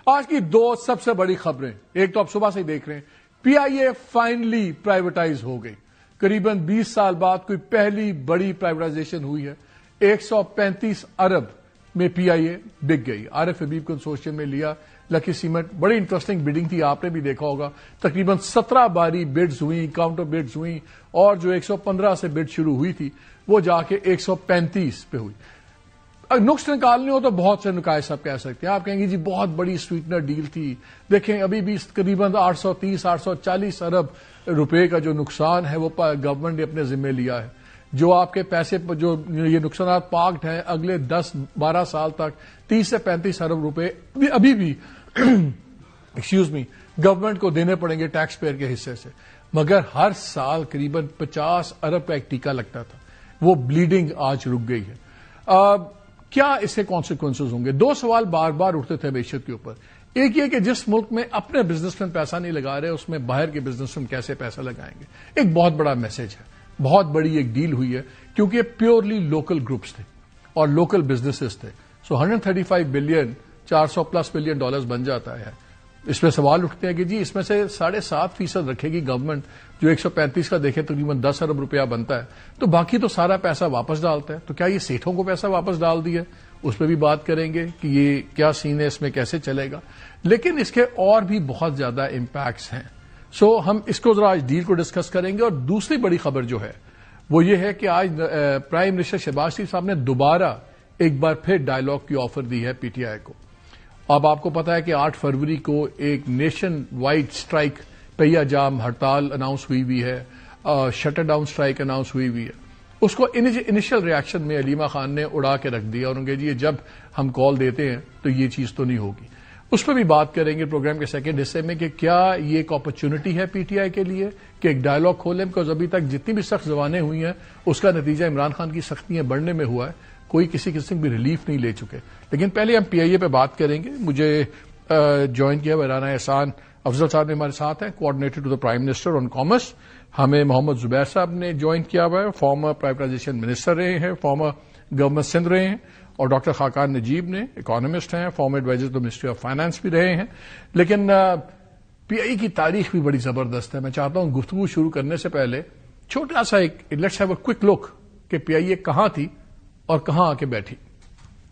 آج کی دو سب سے بڑی خبریں، ایک تو آپ صبح سے ہی دیکھ رہے ہیں، پی آئی اے فائنلی پرائیویٹائز ہو گئی. قریباً 20 سال بعد کوئی پہلی بڑی پرائیویٹائزیشن ہوئی ہے. 135 ارب میں پی آئی اے بک گئی. عارف حبیب کنسورشیم میں لیا لکی سیمنٹ. بڑی انٹرسٹنگ بڈنگ تھی، آپ نے بھی دیکھا ہوگا. تقریباً 17 باری بڈز ہوئی، کاؤنٹر بڈز ہوئی، اور جو 115 سے بڈ شروع ہوئی تھی وہ جا کے 135 پہ ہوئی. نقص نکالنے ہو تو بہت سے نکائے سب کہہ سکتے ہیں. آپ کہیں گے جی بہت بڑی سویٹنر ڈیل تھی. دیکھیں ابھی بھی قریباً 830-840 ارب روپے کا جو نقصان ہے وہ گورنمنٹ نے اپنے ذمہ لیا ہے. جو آپ کے پیسے جو یہ نقصانات پارکڈ ہیں اگلے 10-12 سال تک 30 سے 35 ارب روپے ابھی بھی گورنمنٹ کو دینے پڑیں گے ٹیکس پیئر کے حصے سے. مگر ہر سال قریباً 50 ارب کا ایک ٹیکہ لگتا تھا. وہ بلیڈنگ آج رک گئی ہے. کیا اس کے کانسیکوینسز ہوں گے؟ دو سوال بار بار اٹھتے تھے معیشت کے اوپر. ایک یہ کہ جس ملک میں اپنے بزنس مین پیسہ نہیں لگا رہے اس میں باہر کے بزنس مین کیسے پیسہ لگائیں گے. ایک بہت بڑا میسج ہے، بہت بڑی ایک ڈیل ہوئی ہے کیونکہ یہ پیورلی لوکل گروپس تھے اور لوکل بزنسز تھے. سو 135 بلین $400+ بلین بن جاتا ہے. اس میں سوال اٹھتے ہیں کہ جی اس میں سے 7.5% رکھے گی گورنمنٹ، جو 135 کا دیکھے تقریباً 10 ارب روپیہ بنتا ہے، تو باقی تو سارا پیسہ واپس ڈالتا ہے. تو کیا یہ سیٹھوں کو پیسہ واپس ڈال دیا؟ اس پہ بھی بات کریں گے کہ یہ کیا سین ہے، اس میں کیسے چلے گا. لیکن اس کے اور بھی بہت زیادہ امپیکٹس ہیں. سو ہم اس کو ذرا آج ڈیل کو ڈسکس کریں گے. اور دوسری بڑی خبر جو ہے وہ یہ ہے کہ آج پرائم منسٹر شہباز شریف صاحب نے دوبارہ ایک بار پھر ڈائیلاگ کی آفر دی ہے پی ٹی آئی کو. اب آپ کو پتا ہے کہ 8 فروری کو ایک نیشن وائڈ اسٹرائک، پہیا جام ہڑتال اناؤنس ہوئی ہے، شٹر ڈاؤن اسٹرائک اناؤنس ہوئی ہے. اس کو انیشل ریاکشن میں علیمہ خان نے اڑا کے رکھ دیا اور انہوں نے کہا جی جب ہم کال دیتے ہیں تو یہ چیز تو نہیں ہوگی. اس پہ بھی بات کریں گے پروگرام کے سیکنڈ حصے میں کہ کیا یہ ایک اپرچونٹی ہے پی ٹی آئی کے لیے کہ ایک ڈائیلاگ کھولیں، بیکاز ابھی تک جتنی بھی سخت زبانیں ہوئی ہیں اس کا نتیجہ عمران خان کی سختیاں بڑھنے میں ہوا ہے. کوئی کسی قسم کی ریلیف نہیں لے چکے. لیکن پہلے ہم پی آئی اے پہ بات کریں گے. مجھے جوائن کیا رانا احسان افضل صاحب نے ہمارے ساتھ ہیں، coordinator to the prime minister on commerce. ہمیں محمد زبیر صاحب نے جوائن کیا ہوا ہے، فارمر پرائیویٹائزیشن منسٹر رہے ہیں، فارمر گورنر سندھ رہے ہیں. اور ڈاکٹر خاقان نجیب نے اکانومسٹ ہیں، former adviser to ministry of finance بھی رہے ہیں. لیکن پی آئی اے کی تاریخ بھی بڑی زبردست ہے. میں چاہتا ہوں گفتگو شروع کرنے سے پہلے چھوٹا سا ایک لیٹس ہیو اے کوئک لک کہ پی آئی اے کہاں تھی اور کہاں آ کے بیٹھی.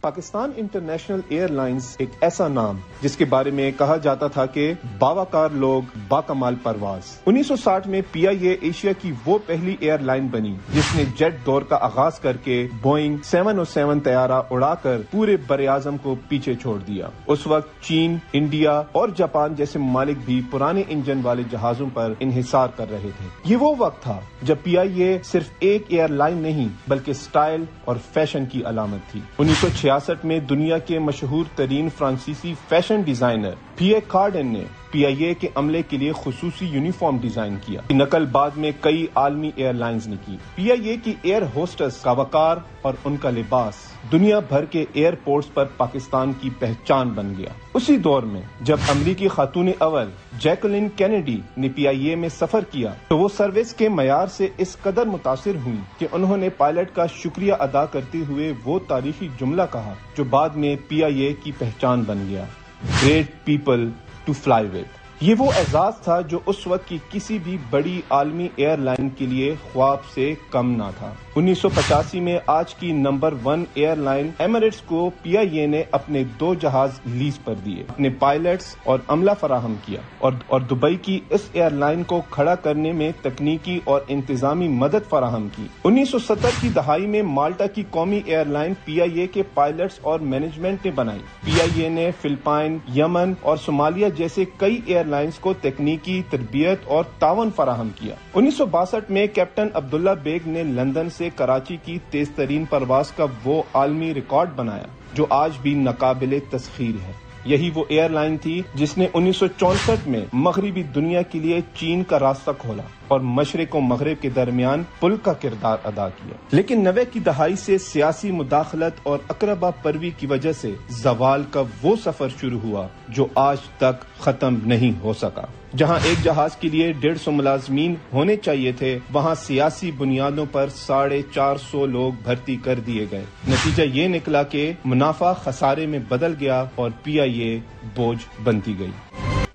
پاکستان انٹرنیشنل ایئر لائنز ایک ایسا نام جس کے بارے میں کہا جاتا تھا کہ باوقار لوگ باکمال پرواز. 1960 میں پی آئی اے ایشیا کی وہ پہلی ایئر لائن بنی جس نے جیٹ دور کا آغاز کر کے بوئنگ 707 طیارہ اڑا کر پورے براعظم کو پیچھے چھوڑ دیا. اس وقت چین، انڈیا اور جاپان جیسے ممالک بھی پرانے انجن والے جہازوں پر انحصار کر رہے تھے. یہ وہ وقت تھا جب پی آئی اے صرف ایک ایئر لائن نہیں بلکہ سٹائل اور فیشن کی علامت تھی. 1966 میں دنیا کے مشہور ترین فرانسیسی فیشن ڈیزائنر پیئر کارڈن نے پی آئی اے کے عملے کے لیے خصوصی یونیفارم ڈیزائن کیا. نقل بعد میں کئی عالمی ایئر لائنز نے کی. پی آئی اے کی ایئر ہوسٹس کا وقار اور ان کا لباس دنیا بھر کے ایئرپورٹس پر پاکستان کی پہچان بن گیا. اسی دور میں جب امریکی خاتون اول جیکولین کینیڈی نے پی آئی اے میں سفر کیا تو وہ سروس کے معیار سے اس قدر متاثر ہوئی کہ انہوں نے پائلٹ کا شکریہ ادا کرتے ہوئے وہ تاریخی جملہ کہا جو بعد میں پی آئی اے کی پہچان بن گیا: great people to fly with. یہ وہ اعزاز تھا جو اس وقت کی کسی بھی بڑی عالمی ایئر لائن کے لیے خواب سے کم نہ تھا. 1985 میں آج کی نمبر 1 ایئر لائن ایمریٹس کو پی آئی اے نے اپنے 2 جہاز لیز پر دیے، اپنے پائلٹس اور عملہ فراہم کیا اور دبئی کی اس ایئر لائن کو کھڑا کرنے میں تکنیکی اور انتظامی مدد فراہم کی. 1970 کی دہائی میں مالٹا کی قومی ایئر لائن پی آئی اے کے پائلٹس اور مینجمنٹ نے بنائی. پی آئی اے نے فلپائن، یمن اور صومالیہ جیسے کئی ایئر لائنز کو تکنیکی تربیت اور تعاون فراہم کیا. 1962 میں کیپٹن عبداللہ بیگ نے لندن سے کراچی کی تیز ترین پرواز کا وہ عالمی ریکارڈ بنایا جو آج بھی ناقابل تسخیر ہے. یہی وہ ایئر لائن تھی جس نے 1964 میں مغربی دنیا کے لیے چین کا راستہ کھولا. اور مشرق و مغرب کے درمیان پل کا کردار ادا کیا، لیکن 90 کی دہائی سے سیاسی مداخلت اور اقربا پروی کی وجہ سے زوال کا وہ سفر شروع ہوا جو آج تک ختم نہیں ہو سکا۔ جہاں ایک جہاز کے لیے 150 ملازمین ہونے چاہیے تھے، وہاں سیاسی بنیادوں پر 450 لوگ بھرتی کر دیے گئے۔ نتیجہ یہ نکلا کہ منافع خسارے میں بدل گیا اور پی آئی اے بوجھ بنتی گئی۔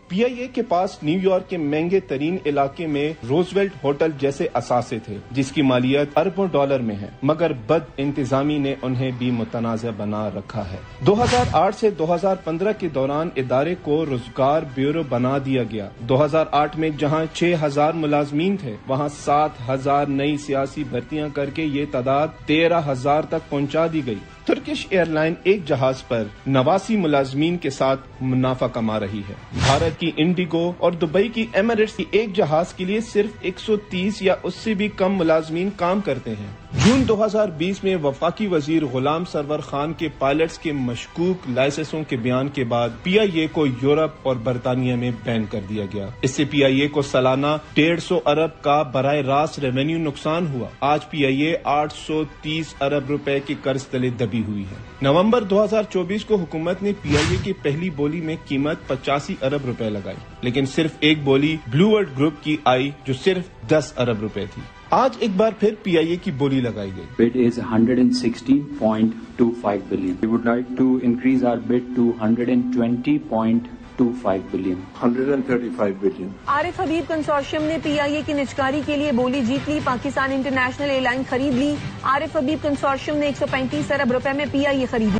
پی آئی اے کے پاس نیو یارک کے مہنگے ترین علاقے میں روزویلٹ ہوٹل جیسے اثاثے تھے جس کی مالیت اربوں ڈالر میں ہے، مگر بد انتظامی نے انہیں بھی متنازع بنا رکھا ہے۔ 2008 سے 2015 کے دوران ادارے کو روزگار بیورو بنا دیا گیا۔ 2008 میں جہاں 6000 ملازمین تھے، وہاں 7000 نئی سیاسی بھرتیاں کر کے یہ تعداد 13000 تک پہنچا دی گئی۔ ترکش ایئر لائن ایک جہاز پر 89 ملازمین کے ساتھ منافع کما رہی ہے۔ بھارت کی انڈیگو اور دبئی کی ایمریٹس کی ایک جہاز کے لیے صرف 130 یا اس سے بھی کم ملازمین کام کرتے ہیں۔ جون 2020 میں وفاقی وزیر غلام سرور خان کے پائلٹس کے مشکوک لائسنسوں کے بیان کے بعد پی آئی اے کو یورپ اور برطانیہ میں بین کر دیا گیا۔ اس سے پی آئی اے کو سالانہ 150 ارب کا براہ راست ریونیو نقصان ہوا۔ آج پی آئی اے 830 ارب روپے کے قرض تلے دبی ہوئی ہے۔ نومبر 2024 کو حکومت نے پی آئی اے کی پہلی بولی میں قیمت 85 ارب روپے لگائی، لیکن صرف ایک بولی بلو ورلڈ گروپ کی آئی جو صرف 10 ارب روپے تھی۔ آج ایک بار پھر پی آئی اے کی بولی لگائی گئی۔ Bid is 116.25 billion. We would like to increase our bid to 120.25 billion. 135 billion. Arif Habib consortium نے پی آئی اے کی نجکاری کے لیے بولی جیت لی، پاکستان انٹرنیشنل ایئر لائن خرید لی۔ عارف حبیب کنسورشیم نے 135 ارب روپے میں پی آئی اے خریدی۔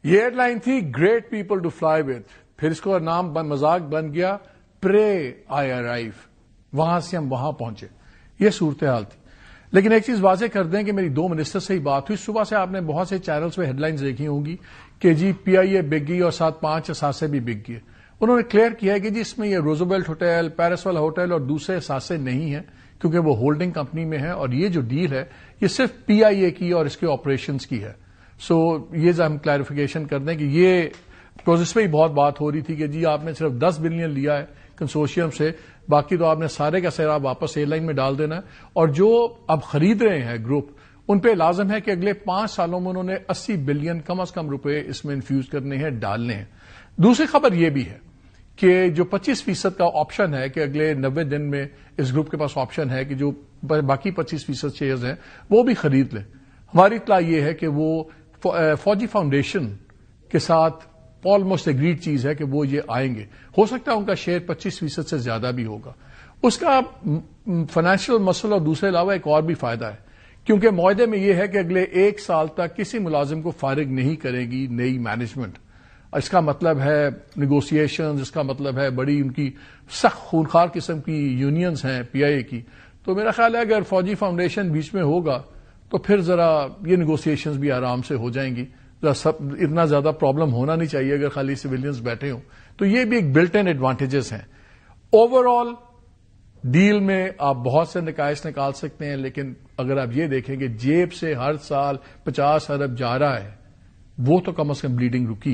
یہ ایئر لائن تھی great people to fly with, پھر اس کو نام مذاق بن گیا پرے آئی ارائیو، وہاں سے ہم وہاں پہنچے، یہ صورتحال تھی۔ لیکن ایک چیز واضح کر دیں کہ میری 2 منسٹر سے ہی بات ہوئی، صبح سے آپ نے بہت سے چینلز پہ ہیڈ لائنز دیکھی ہوں گی کہ جی پی آئی اے بک گئی اور ساتھ 5 اثاثے بھی بک گئے۔ انہوں نے کلیئر کیا ہے کہ جی اس میں یہ روزویلٹ ہوٹل، پیرسول ہوٹل اور دوسرے اثاثے نہیں ہیں کیونکہ وہ ہولڈنگ کمپنی میں ہے، اور یہ جو ڈیل ہے یہ صرف پی آئی اے کی اور اس کے آپریشنز کی ہے۔ سو یہ ہم کلیریفیکیشن کر دیں کہ یہ بیکاز اس پہ ہی بہت بات ہو رہی تھی کہ جی آپ نے صرف 10 بلین لیا ہے کنسورشیم سے، باقی تو آپ نے سارے کا سارا واپس ایئر لائن میں ڈال دینا ہے، اور جو اب خرید رہے ہیں گروپ ان پہ لازم ہے کہ اگلے 5 سالوں میں انہوں نے 80 بلین کم از کم روپے اس میں انفیوز کرنے ہیں، ڈالنے ہیں۔ دوسری خبر یہ بھی ہے کہ جو 25% کا آپشن ہے کہ اگلے 90 دن میں اس گروپ کے پاس آپشن ہے کہ جو باقی 25% شیئرز ہیں وہ بھی خرید لیں۔ ہماری اطلاع یہ ہے کہ وہ فوجی فاؤنڈیشن کے ساتھ آلموسٹ ایگریڈ چیز ہے کہ وہ یہ آئیں گے، ہو سکتا ہے ان کا شیئر 25% سے زیادہ بھی ہوگا۔ اس کا فائنینشیل مسئلہ اور دوسرے علاوہ ایک اور بھی فائدہ ہے، کیونکہ معاہدے میں یہ ہے کہ اگلے 1 سال تک کسی ملازم کو فارغ نہیں کرے گی نئی مینجمنٹ۔ اس کا مطلب ہے نیگوسیشنز، اس کا مطلب ہے بڑی ان کی سخت خونخوار قسم کی یونینز ہیں پی آئی اے کی۔ تو میرا خیال ہے اگر فوجی فاؤنڈیشن بیچ میں ہوگا تو پھر ذرا یہ نیگوسیشنز بھی آرام سے ہو جائیں گی، اتنا زیادہ پرابلم ہونا نہیں چاہیے اگر خالی سویلینز بیٹھے ہوں۔ تو یہ بھی ایک بلٹ ان ایڈوانٹیجز ہیں۔ اوور آل ڈیل میں آپ بہت سے نقائص نکال سکتے ہیں، لیکن اگر آپ یہ دیکھیں کہ جیب سے ہر سال 50 ارب جا رہا ہے، وہ تو کم از کم بلیڈنگ رکی ہے۔